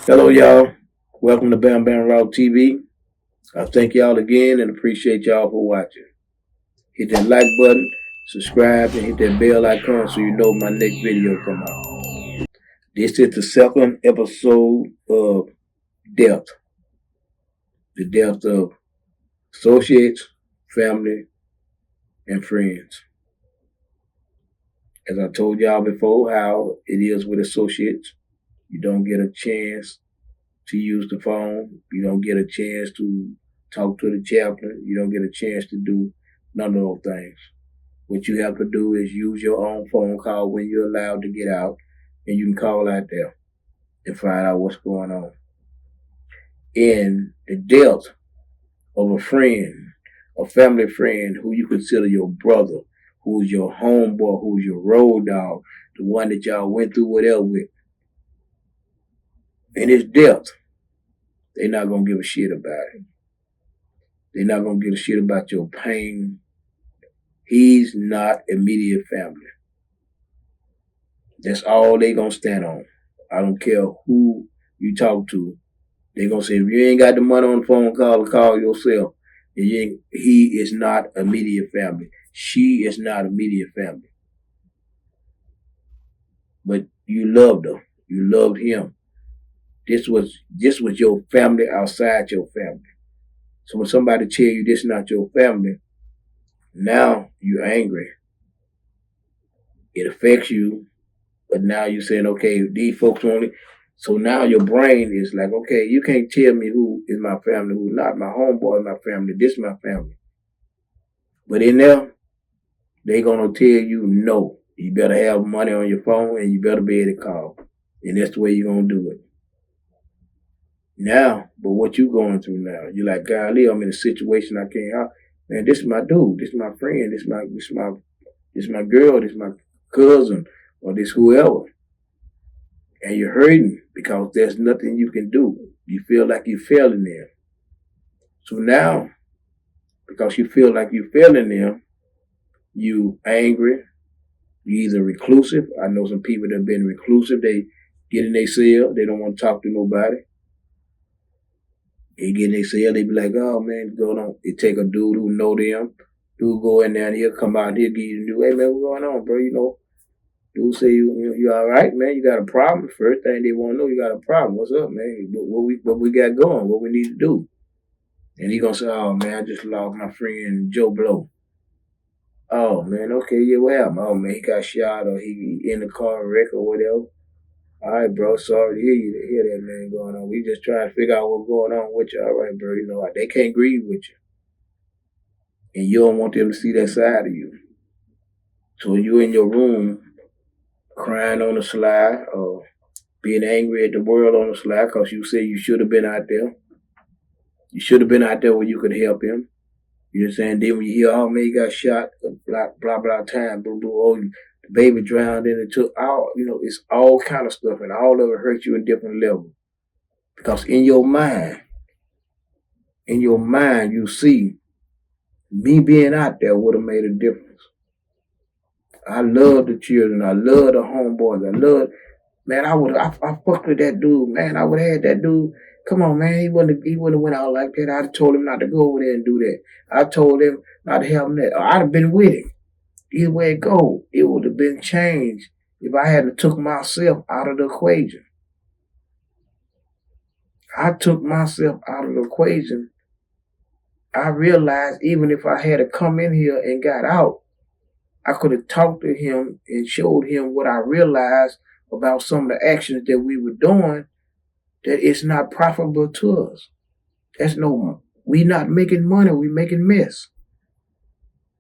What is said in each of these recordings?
Hello, y'all. Welcome to BammBamm RawTV. I thank y'all again and appreciate y'all for watching. Hit that like button, subscribe, and hit that bell icon so you know my next video come out. This is the second episode of death. The death of associates, family, and friends. As I told y'all before, how it is with associates. You don't get a chance to use the phone. You don't get a chance to talk to the chaplain. You don't get a chance to do none of those things. What you have to do is use your own phone call when you're allowed to get out, and you can call out there and find out what's going on. In the death of a friend, a family friend who you consider your brother, who's your homeboy, who's your road dog, the one that y'all went through whatever with, in his death, they're not going to give a shit about it. They're not going to give a shit about your pain. He's not immediate family. That's all they going to stand on. I don't care who you talk to. They're going to say, if you ain't got the money on the phone call, call yourself. He is not immediate family. She is not immediate family. But you loved her. You loved him. This was your family outside your family. So when somebody tell you this is not your family, now you're angry. It affects you, but now you're saying, okay, these folks only. So now your brain is like, okay, you can't tell me who is my family, who not. My homeboy is my family. This is my family. But in there, they're going to tell you no. You better have money on your phone and you better be able to call. And that's the way you're going to do it. Now, but what you going through now? You're like, golly, I'm in a situation I can't help. Man, this is my dude. This is my friend. This is my girl. This is my cousin, or this whoever. And you're hurting because there's nothing you can do. You feel like you're failing them. So now, because you feel like you're failing them, you angry. You either reclusive. I know some people that have been reclusive. They get in their cell. They don't want to talk to nobody. They get in their cell, they be like, oh man, what's going on? They take a dude who know them. Dude go in there and he'll come out and he'll give you the news. Hey man, what's going on, bro? You know, dude say you all right, man? You got a problem? First thing they want to know, you got a problem. What's up, man? What we got going? What we need to do? And he gonna say, oh man, I just lost my friend Joe Blow. Oh man, okay, yeah, what happened? Oh man, he got shot or he in the car wreck or whatever. All right, bro. Sorry to hear that, man, going on. We just trying to figure out what's going on with you. All right, bro. You know, they can't grieve with you. And you don't want them to see that side of you. So you in your room crying on the slide or being angry at the world on the slide because you say you should have been out there. You should have been out there where you could help him. You know what I'm saying? Then when you hear, oh, man, he got shot, blah, blah, blah, time, blah, blah, oh, the baby drowned and it took all, you know, it's all kind of stuff and all of it hurts you in different levels. Because in your mind, you see, me being out there would have made a difference. I love the children. I love the homeboys. Man, I fucked with that dude, man. I would have had that dude. Come on, man. He wouldn't have went out like that. I'd have told him not to go over there and do that. I told him not to help him that. I'd have been with him. Either way it go, it would have been changed if I hadn't took myself out of the equation. I took myself out of the equation. I realized even if I had to come in here and got out, I could have talked to him and showed him what I realized about some of the actions that we were doing, that it's not profitable to us. We not making money, we making mess.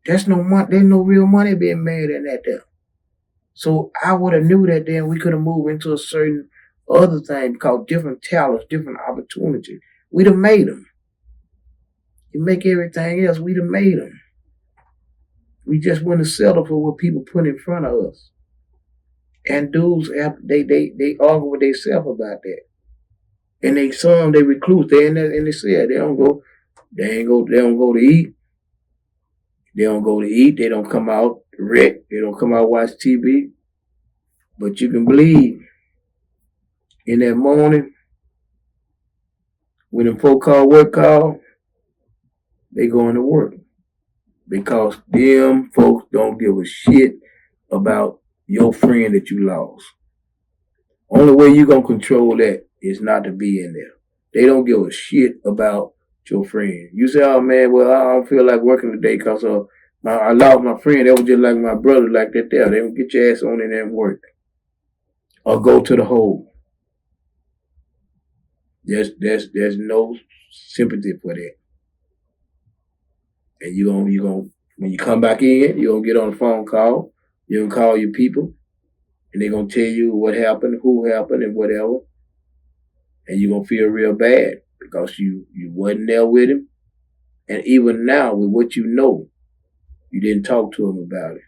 There's no real money being made in that there. So I would have knew that then we could have moved into a certain other thing because different talents, different opportunities. We'd have made them. You make everything else, we'd have made them. We just wouldn't have settled for what people put in front of us. And dudes, they argue with themselves about that. And they recluse, they in the cell. They don't go to eat. They don't go to eat. They don't come out wreck. They don't come out watch TV. But you can believe in that morning, when them folk call work call, they going to work. Because them folks don't give a shit about your friend that you lost. Only way you gonna control that is not to be in there. They don't give a shit about your friend. You say, oh man, well I don't feel like working today because I lost my friend. That was just like my brother, like that there. They don't get your ass on in there and work. Or go to the hole. There's no sympathy for that. And you gonna when you come back in, you're gonna get on a phone call, you're gonna call your people, and they're gonna tell you what happened, who happened, and whatever. And you're gonna feel real bad because you wasn't there with him. And even now, with what you know, you didn't talk to him about it.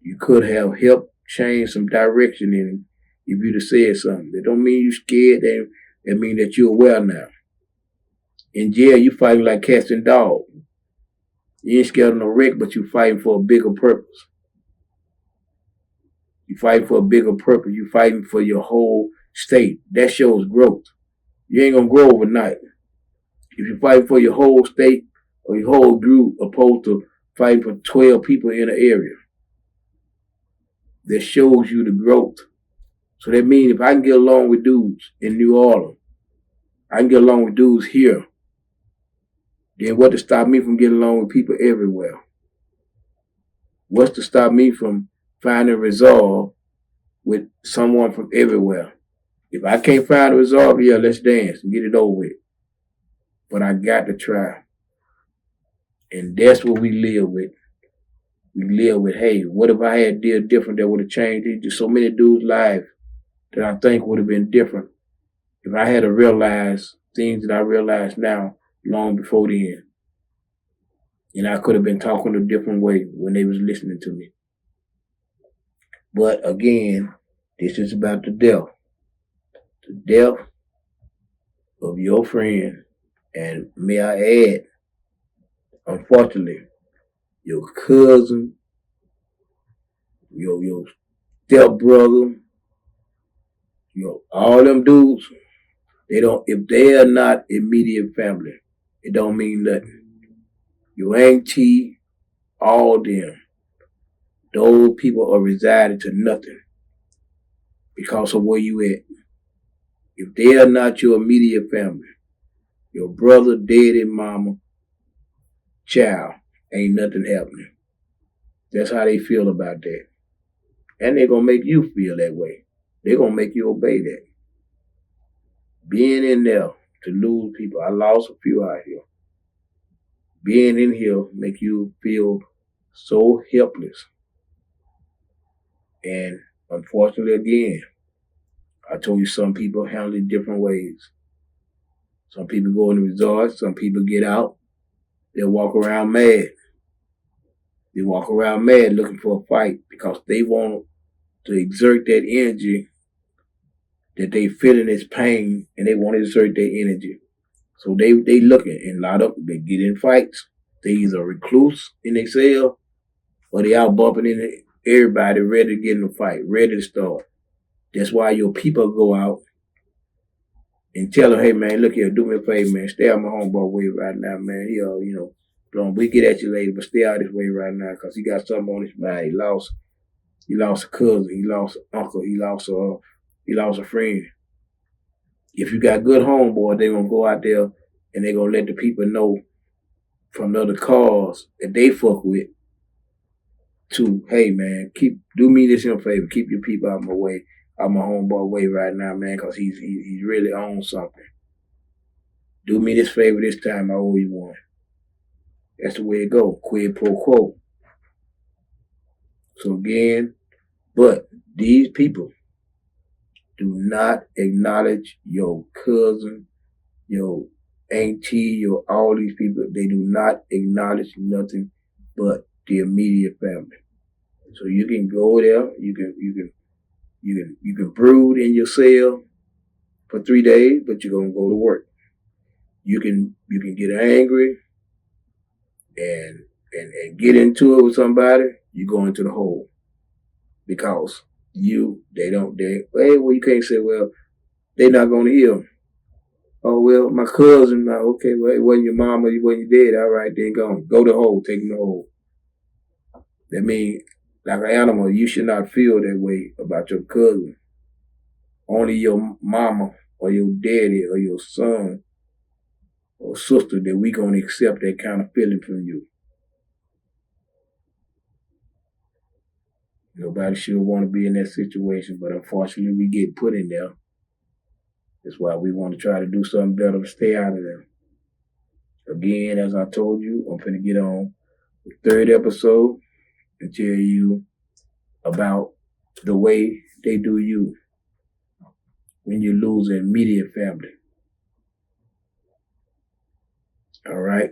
You could have helped change some direction in him if you'd have said something. That don't mean you're scared. That mean that you're aware now. In jail, you fighting like cats and dogs. You ain't scared of no wreck, but you fighting for a bigger purpose. You fighting for a bigger purpose. You fighting for your whole state. That shows growth. You ain't gonna grow overnight. If you're fighting for your whole state or your whole group, opposed to fighting for 12 people in an area, that shows you the growth. So that means if I can get along with dudes in New Orleans, I can get along with dudes here, then what to stop me from getting along with people everywhere? What's to stop me from finding resolve with someone from everywhere? If I can't find a resolve, yeah, let's dance and get it over with. But I got to try. And that's what we live with. We live with, hey, what if I had did different that would have changed just so many dudes' lives that I think would have been different if I had to realize things that I realize now long before then. And I could have been talking a different way when they was listening to me. But again, this is about the death. The death of your friend. And may I add, unfortunately, your cousin, your stepbrother, all them dudes, if they are not immediate family, it don't mean nothing. Your auntie, all them, those people are residing to nothing because of where you at. If they are not your immediate family, your brother, daddy, mama, child, ain't nothing happening. That's how they feel about that. And they're going to make you feel that way. They're going to make you obey that. Being in there to lose people, I lost a few out here. Being in here make you feel so helpless. And unfortunately, again, I told you some people handle it different ways. Some people go in the resorts, some people get out, they'll walk around mad. They walk around mad looking for a fight because they want to exert that energy that they feeling this pain and they want to exert their energy. So they looking, and a lot of them, they get in fights. They either recluse in their cell or they out bumping into everybody ready to get in a fight, ready to start. That's why your people go out and tell them, hey man, look here, do me a favor, man, stay out my homeboy way right now, man. We get at you later, but stay out this way right now because he got something on his mind. He lost a cousin, he lost an uncle, he lost a friend. If you got good homeboy, they're gonna go out there and they're gonna let the people know from the other cars that they fuck with to, hey man, do me this in a favor, keep your people out my way, out my homeboy way right now, man, because he's really on something. Do me this favor this time, I owe you one. That's the way it go, quid pro quo. So again, but these people do not acknowledge your cousin, your auntie, all these people. They do not acknowledge nothing but the immediate family. So you can go there, you can brood in your cell for 3 days, but you're gonna go to work. You can get angry and get into it with somebody, you go into the hole. Because you can't say, well, they're not gonna hear. Oh, well, my cousin, okay, well, it wasn't your mama, it wasn't your dad. All right, then go to hole, take him to hole. That means, like an animal, you should not feel that way about your cousin. Only your mama or your daddy or your son or sister that we gonna accept that kind of feeling from you. Nobody should want to be in that situation, but unfortunately we get put in there. That's why we want to try to do something better to stay out of there. Again, as I told you, I'm finna get on the 3rd episode and tell you about the way they do you when you lose an immediate family. All right?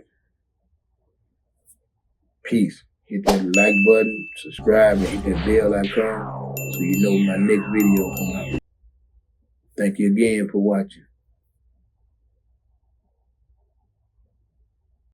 Peace. Hit that like button, subscribe, and hit that bell icon so you know when my next video come out. Thank you again for watching.